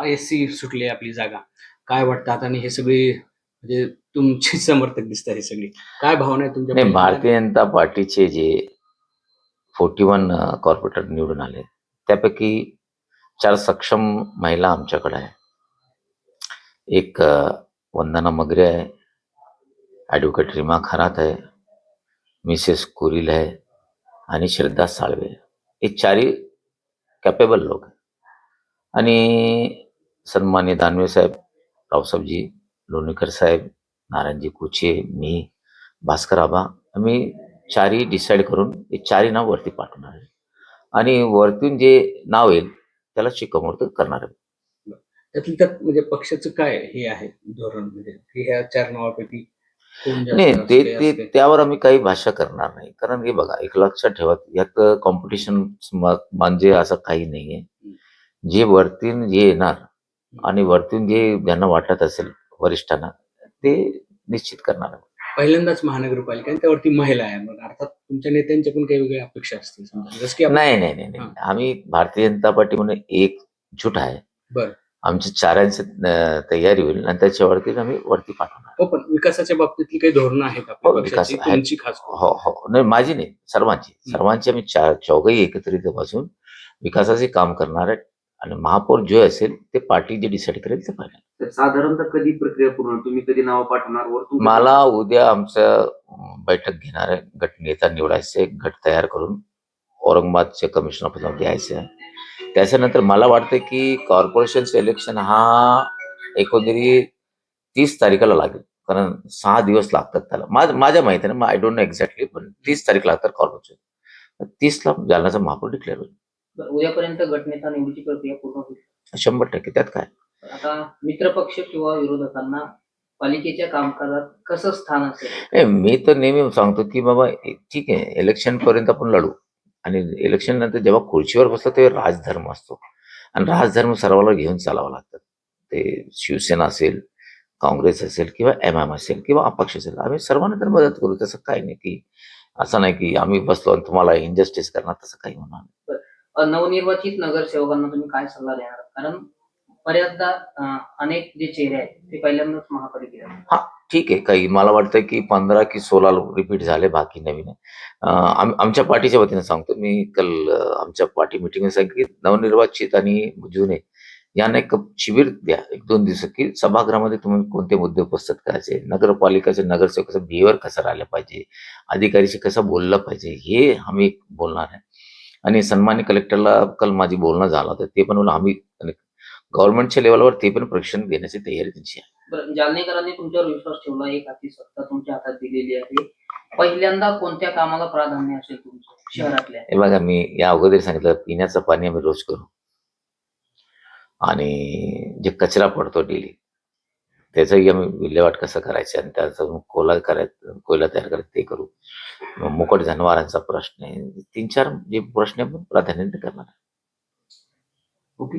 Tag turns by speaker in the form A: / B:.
A: SC सुटली आपली जागा. काय वाटतं आता आणि हे सगळे म्हणजे तुमचे समर्थक दिसतात हे सगळे. काय भावना आहे तुमच्या
B: नाही,
A: पहिल्यांदा?
B: भारतीय जनता पार्टीचे जे 41 कॉर्पोरेटर निवडून आले, त्यापैकी 4 सक्षम महिला आमच्याकडे आहे. एक वंदना मगरे आहे, ॲडव्होकेट रीमा खरात आहे, मिसेस कुरिल आहे आणि श्रद्धा साळवे. हे चारही कॅपेबल लोक आहे. आणि सन्मान्य दानवे साहेब, रावसाहेबजी लोणीकर साहेब, नारायणजी कुचे, मी, भास्कर आबा, आम्ही चारही डिसाईड करून हे चारही नाव वरती पाठवणार आहे आणि वरतून जे नाव येईल त्याला शिक्कामोर्तब करणार आहे.
A: त्यातल्या त्यात म्हणजे पक्षाचं काय हे आहे धोरण म्हणजे की ह्या 4 नावापैकी कोण
B: नाही,
A: जास्त
B: ते
A: असते
B: ते
A: असते?
B: त्यावर आम्ही काही भाष्य करणार नाही. कारण हे बघा, एक लक्षात ठेवा, यात कॉम्पिटिशन म्हणजे असं काही नाहीये. जे वरतून जे येणार आणि वरतून जे ज्यांना वाटत असेल वरिष्ठांना, ते निश्चित करणार आहे.
A: पहिल्यांदाच महानगरपालिका आणि त्यावरती महिला आहे. मग अर्थात तुमच्या नेत्यांच्या पण काही वेगळ्या अपेक्षा असतील समजा. जसं की आपण
B: नाही नाही नाही नाही, आम्ही भारतीय जनता पार्टी म्हणून एकजूट आहे.
A: बरं.
B: आमची चारांची तयारी होईल आणि त्याच्यावरती आम्ही वरती पाठवणार.
A: हो, पण विकासाच्या बाबतीतली काही धोरणं आहेत
B: हो,
A: आपल्या
B: विकास
A: पक्षाची,
B: आहेत.
A: तुमची खास करून?
B: हो हो, नाही माझी नाही, सर्वांची आम्ही चौघही एकत्रित बसून विकासाचे काम करणार आहे आणि महापौर जो असेल ते पार्टी जे डिसाईड करेल ते पाहिजे.
C: तर साधारणतः कधी प्रक्रिया पूर्ण होईल? तुम्ही कधी नाव पाठवणार? वरतून
B: मला उद्या आमचं बैठक घेणार आहे. गट नेता निवडायचे, गट तयार करून औरंगाबादचे कमिशनर ऑफिसला द्यायचं आहे. त्याच्यानंतर मला वाटतं की कॉर्पोरेशनचं इलेक्शन हा एकंदरीत 30 तारखेला लागेल. कारण 6 दिवस लागतात त्याला. माझ्या माहितीने, आय डोंट नो एक्झॅक्टली, पण 30 तारीख लागतात कॉर्पोरेशन. 30ला जालन्याचा महापौर डिक्लेअर होईल.
C: उद्यापर्यंत गटनेता निवडीची प्रक्रिया पूर्ण होईल?
B: 100% त्यात काय.
C: आता मित्रपक्ष किंवा विरोधकांना पालिकेच्या कामकाजात कसं स्थान असेल?
B: नाही, मी तर नेहमी सांगतो की बाबा ठीक आहे, इलेक्शन पर्यंत आपण लढू आणि इलेक्शन नंतर जेव्हा खुर्चीवर बसतो तेव्हा राजधर्म असतो आणि राजधर्म सर्वांना घेऊन चालावं लागतं. ते शिवसेना असेल, काँग्रेस असेल किंवा एम असेल किंवा अपक्ष असेल, आम्ही सर्वांना तर मदत करू. तसं काही नाही की असं नाही की आम्ही बसलो आणि तुम्हाला इनजस्टिस करणार, तसं काही होणार नाही.
C: नवनिर्वाचित नगरसेवकांना तुम्ही काय सल्ला देणार? कारण बऱ्याचदा अनेक जे चेहरे आहेत ते पहिल्यांदाच महापालिकेत आहेत.
B: हा, ठीक आहे. काही मला वाटतं की 15 की 16 रिपीट झाले, बाकी नवीन आहे. आमच्या पार्टीच्या वतीने सांगतो मी, काल आमच्या पार्टी मिटिंग सांगितलं की नवनिर्वाचित आणि जुने यांना एक शिबिर द्या 1-2 दिवस, की सभागृहामध्ये तुम्ही कोणते मुद्दे उपस्थित करायचे, नगरपालिकेचे नगरसेवकाचा बिहेवियर कसं राहिलं पाहिजे, अधिकारीशी कसं बोललं पाहिजे, हे आम्ही बोलणार आहे. आणि सन्मान्य कलेक्टरला काल माझी बोलणं झालं होतं, ते पण बोललो आम्ही गव्हर्नमेंटच्या लेवलवर ते पण प्रशिक्षण देण्याची तयारी त्यांची आहे.
C: बरं, जालनेकरांनी तुमच्यावर विश्वास ठेवला, एक हाती सत्ता तुमच्या हातात दिलेली आहे. पहिल्यांदा कोणत्या कामाला प्राधान्य असेल तुमचं शहरातल्या?
B: हे बघा, मी या अगोदर सांगितलं, पिण्याचं पाणी आम्ही रोज करू आणि जे कचरा पडतो डेली त्याचंही आम्ही विल्हेवाट कसं करायचं आणि त्याचा कोयला तयार करायचं ते करू. मुकट जनावरांचा प्रश्न आहे, 3-4 जे प्रश्न आपण प्राधान्याने करणार.
C: ओके.